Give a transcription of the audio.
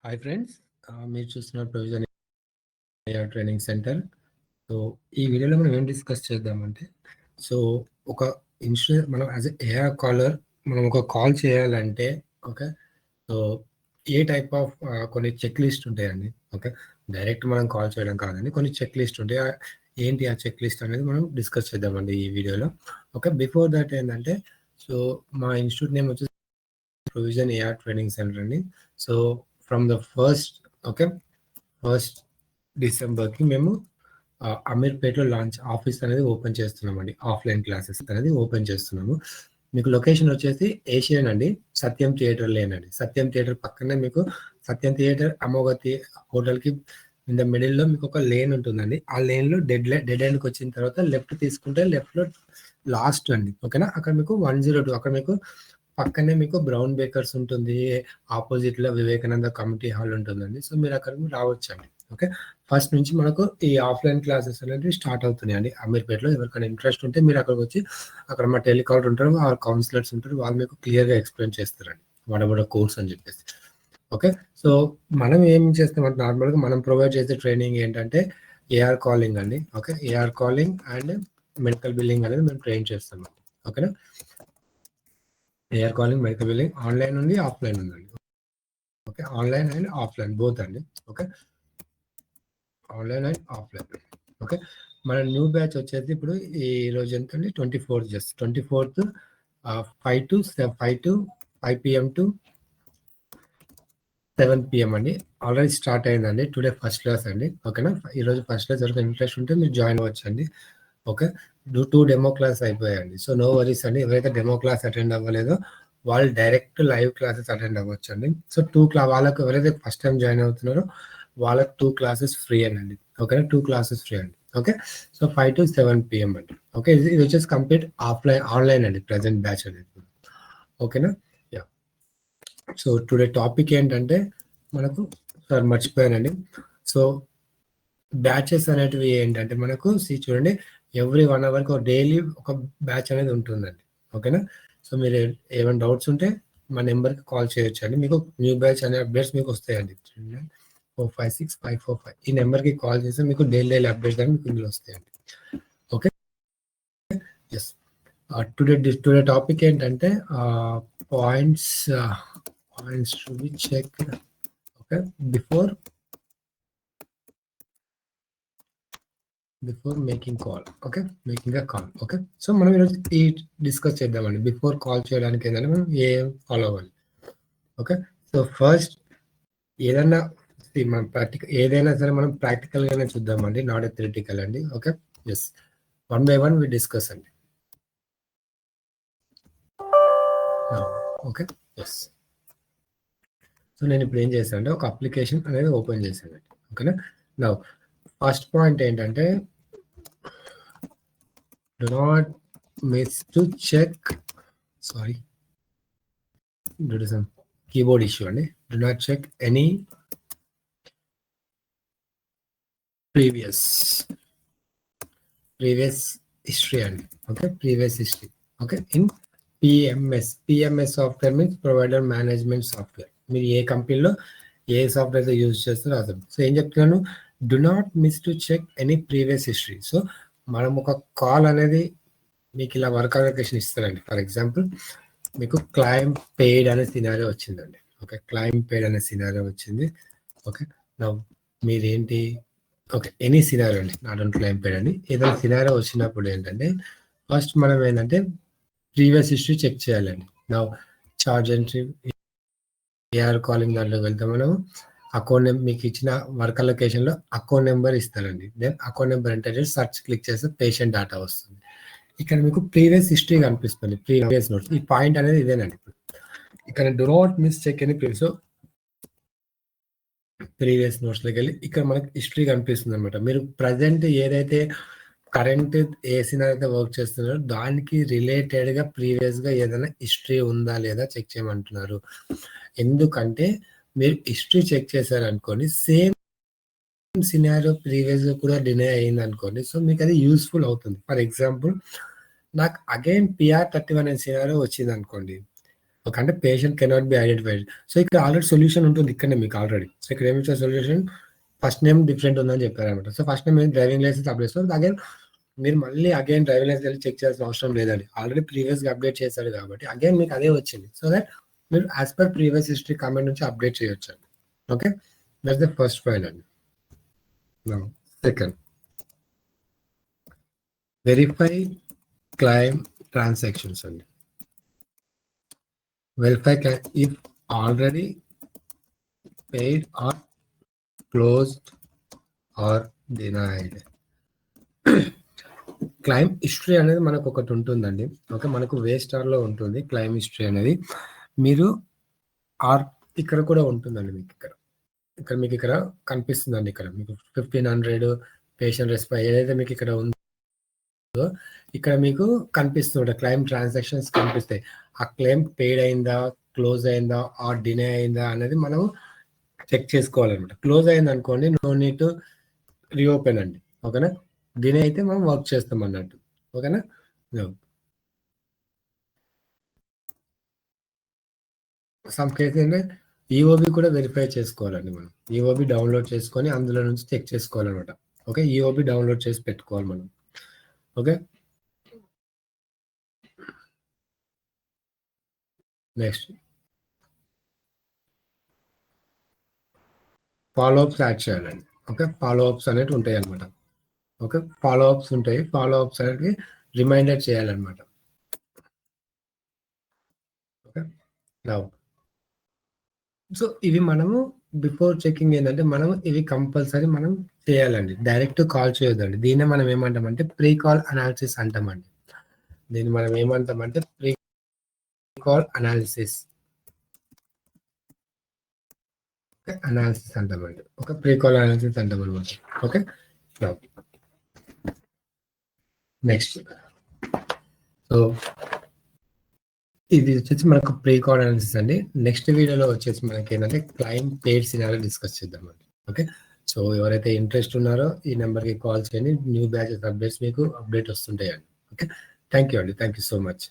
Hi friends, మీరు చూస్తున్న provision AR training centre. So ఈ వీడియోలో మనం ఏం డిస్కస్ చేద్దామంటే, సో ఒక ఇన్సూరెన్స్ మనం యాజ్ ఏఆర్ కాలర్ మనం ఒక కాల్ చేయాలంటే, okay, so A type of కొన్ని చెక్ లిస్ట్ ఉంటాయండి. ఓకే, డైరెక్ట్ మనం కాల్ చేయడం కాదండి, కొన్ని చెక్ లిస్ట్ ఉంటాయి. ఏంటి ఆ చెక్ లిస్ట్ అనేది మనం డిస్కస్ చేద్దామండి ఈ వీడియోలో. ఓకే, బిఫోర్ దట్ ఏంటంటే, సో మా ఇన్స్టిట్యూట్ నేమ్ వచ్చేసి ప్రొవిజన్ ఏఆర్ ట్రైనింగ్ సెంటర్ అండి. సో ఫ్రమ్ ద ఫస్ట్ డిసెంబర్కి మేము అమీర్పేటలో లాంచ్ ఆఫీస్ అనేది ఓపెన్ చేస్తున్నామండి. ఆఫ్లైన్ క్లాసెస్ అనేది ఓపెన్ చేస్తున్నాము. మీకు లొకేషన్ వచ్చేసి ఏషియన్ అండి, సత్యం థియేటర్ లేన్ అండి. సత్యం థియేటర్ పక్కనే మీకు సత్యం థియేటర్ అమోగతి హోటల్కి ఇన్ ద మిడిల్లో మీకు ఒక లేన్ ఉంటుందండి. ఆ లేన్లో డెడ్ ఎండ్కి వచ్చిన తర్వాత లెఫ్ట్ తీసుకుంటే లెఫ్ట్లో లాస్ట్ అండి. ఓకేనా, అక్కడ మీకు 102 అక్కడ మీకు పక్కనే మీకు బ్రౌన్ బేకర్స్ ఉంటుంది, ఆపోజిట్ లో వివేకానంద కమ్యూనిటీ హాల్ ఉంటుందండి. సో మీరు అక్కడికి రావచ్చండి. ఓకే, ఫస్ట్ నుంచి మనకు ఈ ఆఫ్లైన్ క్లాసెస్ అనేవి స్టార్ట్ అవుతున్నాయండి అమీర్పేటలో. ఎవరికైనా ఇంట్రెస్ట్ ఉంటే మీరు అక్కడికి వచ్చి, అక్కడ మా టెలికాలర్ ఉంటారు, ఆ కౌన్సిలర్స్ ఉంటారు, వాళ్ళు మీకు క్లియర్గా ఎక్స్ప్లెయిన్ చేస్తారండి వాట్ కోర్స్ అని చెప్పేసి. ఓకే, సో మనం ఏం చేస్తామంటే, నార్మల్గా మనం ప్రొవైడ్ చేసే ట్రైనింగ్ ఏంటంటే ఏఆర్ కాలింగ్ అండి. Okay, AR calling and medical billing అనేది మేము ట్రైన్ చేస్తాం. ఓకేనా, AR calling, medical billing online ఉంది, ఆఫ్లైన్ ఉందండి. Okay, online and offline both అండి. Okay, online and offline. Okay, మన న్యూ బ్యాచ్ వచ్చేది ఇప్పుడు ఈ రోజు ఎంత అండి, 24th, జస్ట్ 24th 5 to 5 PM to 7 PM అండి. ఆల్రెడీ స్టార్ట్ అయిందండి. టుడే ఫస్ట్ క్లాస్ అండి. ఓకేనా, ఈరోజు ఫస్ట్ క్లాస్ ఎవరికి ఇంట్రెస్ట్ ఉంటే మీరు జాయిన్ అవ్వచ్చు అండి. ఓకే, 2 డెమో క్లాస్ అయిపోయాయండి. సో నో వరీస్ అండి, ఎవరైతే డెమో క్లాస్ అటెండ్ అవ్వలేదో వాళ్ళు డైరెక్ట్ లైవ్ క్లాసెస్ అటెండ్ అవ్వచ్చు అండి. సో వాళ్ళకు ఎవరైతే ఫస్ట్ టైం జాయిన్ అవుతున్నారో వాళ్ళకి 2 క్లాసెస్ ఫ్రీ అండి. ఓకేనా, 2 క్లాసెస్ ఫ్రీ అండి. ఓకే, సో 5 to 7 PM అండి. ఓకే, ఇది వచ్చేసి కంప్లీట్ ఆన్లైన్ అండి ప్రజెంట్ బ్యాచ్ అనేది. ఓకేనా, యా. సో టుడే టాపిక్ ఏంటంటే మనకు, సార్ మర్చిపోయానండి. సో బ్యాచెస్ అనేటివి ఏంటంటే మనకు చూడండి, ఎవ్రీ 1 అవర్కి డైలీ ఒక బ్యాచ్ అనేది ఉంటుందండి. ఓకేనా, సో మీరు ఏమైనా డౌట్స్ ఉంటే మా నెంబర్కి కాల్ చేయొచ్చు అండి. మీకు న్యూ బ్యాచ్ అనే అప్డేట్స్ మీకు వస్తాయండి. 456545 ఈ నెంబర్కి కాల్ చేస్తే మీకు డైలీ అప్డేట్స్ అని మీకు ఇందులో వస్తాయండి. Okay, yes. టుడే టాపిక్ ఏంటంటే points to be check. Okay, before making call. Okay, making a call. Okay, so మనం ఈరోజు డిస్కస్ చేద్దామండి. బిఫోర్ కాల్ చేయడానికి ఏంటంటే మనం ఏం ఫాలో అవ్వాలి. ఓకే, సో ఫస్ట్ ఏదైనా మనం ఏదైనా సరే మనం ప్రాక్టికల్ గానే చూద్దామండి, నాట్ థియరిటికల్ అండి. Okay, yes, 1 by 1 we discuss అండి. Okay, yes. సో నేను ఇప్పుడు ఏం చేశాను అంటే ఒక అప్లికేషన్ అనేది ఓపెన్ చేశాను. ఓకేనా, నా ఫస్ట్ పాయింట్ ఏంటంటే, do not miss to check, sorry, due to some keyboard issue అండి. Do not check any previous history అండి. Okay, previous history. Okay, in PMS software means provider management software. మీరు ఏ కంపెనీలో ఏ software use చేస్తారో అర్థం. So ఏం చెప్తున్నాను, do not miss to check any previous history. So మనం ఒక కాల్ అనేది మీకు ఇలా వర్క్ అప్లికేషన్ ఇస్తారండి. ఫర్ ఎగ్జాంపుల్ మీకు క్లైమ్ పెయిడ్ అనే సినారియో వచ్చిందండి. ఓకే, క్లైమ్ పెయిడ్ అనే సినారియో వచ్చింది. ఓకే, మీరేంటి, ఓకే, ఎనీ సినారియో అండి, నాట్ ఓన్లీ క్లైమ్ పెయిడ్ అండి. ఏదైనా సినారియో వచ్చినప్పుడు ఏంటంటే ఫస్ట్ మనం ఏంటంటే ప్రీవియస్ హిస్టరీ చెక్ చేయాలండి. నా చార్జ్ ఎంట్రీ ఏఆర్ కాలింగ్ దాంట్లో వెళ్తే మనం అకౌంట్ నెంబర్, మీకు ఇచ్చిన వర్క్ అలొకేషన్లో అకౌంట్ నెంబర్ ఇస్తారండి. దెన్ అకౌంట్ నెంబర్ ఎంటర్ చేసి సర్చ్ క్లిక్ చేస్తే పేషెంట్ డేటా వస్తుంది. ఇక్కడ మీకు ప్రీవియస్ హిస్టరీ కనిపిస్తుంది, ప్రీవియస్ నోట్స్. ఈ పాయింట్ అనేది ఇదేనండి. ఇక్కడ డు నాట్ మిస్ చెక్ అని ప్రీవియస్ నోట్స్లోకి వెళ్ళి ఇక్కడ మనకి హిస్టరీ కనిపిస్తుంది అనమాట. మీరు ప్రజెంట్ ఏదైతే కరెంట్ ఏ సినారియో అయితే వర్క్ చేస్తున్నారో దానికి రిలేటెడ్గా ప్రీవియస్గా ఏదైనా హిస్టరీ ఉందా లేదా చెక్ చేయమంటున్నారు. ఎందుకంటే మీరు హిస్టరీ చెక్ చేశారనుకోండి, సేమ్ సినారియో ప్రీవియస్గా కూడా డినే అయింది అనుకోండి, సో మీకు అది యూస్ఫుల్ అవుతుంది. ఫర్ ఎగ్జాంపుల్ నాకు అగైన్ PR31 అనే సినారియో వచ్చింది అనుకోండి, ఓకే, అంటే patient cannot be identified. So ఇక్కడ ఆల్రెడీ సొల్యూషన్ ఉంటుంది ఇక్కడనే మీకు ఆల్రెడీ. సో ఇక్కడ ఏమి ఇచ్చే సొల్యూషన్ ఫస్ట్ నేమ్ డిఫరెంట్ ఉందని చెప్పారనమాట. So first name driving licence update చేస్తారు. అగైన్ మీరు మళ్ళీ అగైన్ డ్రైవింగ్ లైసెన్స్ వెళ్ళి చెక్ చేయాల్సిన అవసరం లేదండి, ఆల్రెడీ ప్రీవియస్గా అప్డేట్ చేశారు కాబట్టి అగైన్ మీకు అదే వచ్చింది. సో దట్ మీరు as per previous history comment నుంచి అప్డేట్ చేయొచ్చు అండి. Okay, that's the first file అండి. సెకండ్, వెరిఫై క్లైమ్ ట్రాన్సాక్షన్స్ అండి. Verify if already paid or closed or denied. Claim history అనేది మనకు ఒకటి ఉంటుందండి. ఓకే, మనకు వేస్టార్లో ఉంటుంది క్లైమ్ హిస్టరీ అనేది. మీరు ఇక్కడ కూడా ఉంటుందండి మీకు ఇక్కడ మీకు ఇక్కడ కనిపిస్తుందండి. ఇక్కడ మీకు 1500 పేషెంట్ రెస్పాన్స్ ఏదైతే మీకు ఇక్కడ ఉందో ఇక్కడ మీకు కనిపిస్తుంది క్లైమ్ ట్రాన్సాక్షన్స్ కనిపిస్తాయి. ఆ క్లెయిమ్ పెయిడ్ అయిందా, క్లోజ్ అయిందా, ఆర్ డినే అయిందా అనేది మనం చెక్ చేసుకోవాలన్నమాట. క్లోజ్ అయింది అనుకోండి, నో నీడ్ టు రీఓపెన్ అండి. ఓకేనా, డినే అయితే మనం వర్క్ చేస్తాం అన్నట్టు. ఓకేనా, సమ్ కేసు ఏంటంటే ఈఓబి కూడా వెరిఫై చేసుకోవాలండి. మనం ఈఓబి డౌన్లోడ్ చేసుకొని అందులో నుంచి చెక్ చేసుకోవాలన్నమాట. ఓకే, ఈఓబి డౌన్లోడ్ చేసి పెట్టుకోవాలి మనం. Okay, next follow ups add చేయాలండి. ఓకే, ఫాలో అప్స్ అనేవి ఉంటాయి అనమాట. ఓకే, ఫాలో అప్స్ ఉంటాయి. ఫాలో అప్స్ అనేది రిమైండర్ చేయాలన్నమాట. ఓకే, నౌ సో ఇవి మనము బిఫోర్ చెకింగ్ ఏంటంటే మనం ఇవి కంపల్సరీ మనం చేయాలండి. డైరెక్ట్ కాల్ చేయొద్దండి. దీన్ని మనం ఏమంటామంటే ప్రీ కాల్ అనాలిసిస్ అంటామండి. దీన్ని మనం ఏమంటామంటే ప్రీ కాల్ అనాలిసిస్ అంటామండి. ఒక ప్రీ కాల్ అనాలిసిస్ అంటాం అనమాట. ఓకే, నెక్స్ట్ సో ఇది వచ్చేసి మనకు ప్రీ కాల్ అనాలిసిస్ అండి. నెక్స్ట్ వీడియోలో వచ్చేసి మనకి ఏంటంటే క్లైమ్ పెయిడ్ సినారియో డిస్కస్ చేద్దామండి. ఓకే, సో ఎవరైతే ఇంట్రెస్ట్ ఉన్నారో ఈ నెంబర్కి కాల్ చేయండి. న్యూ బ్యాచెస్ అప్డేట్స్ మీకు అప్డేట్ వస్తుంటాయండి. ఓకే, థ్యాంక్ యూ అండి, థ్యాంక్ యూ సో మచ్.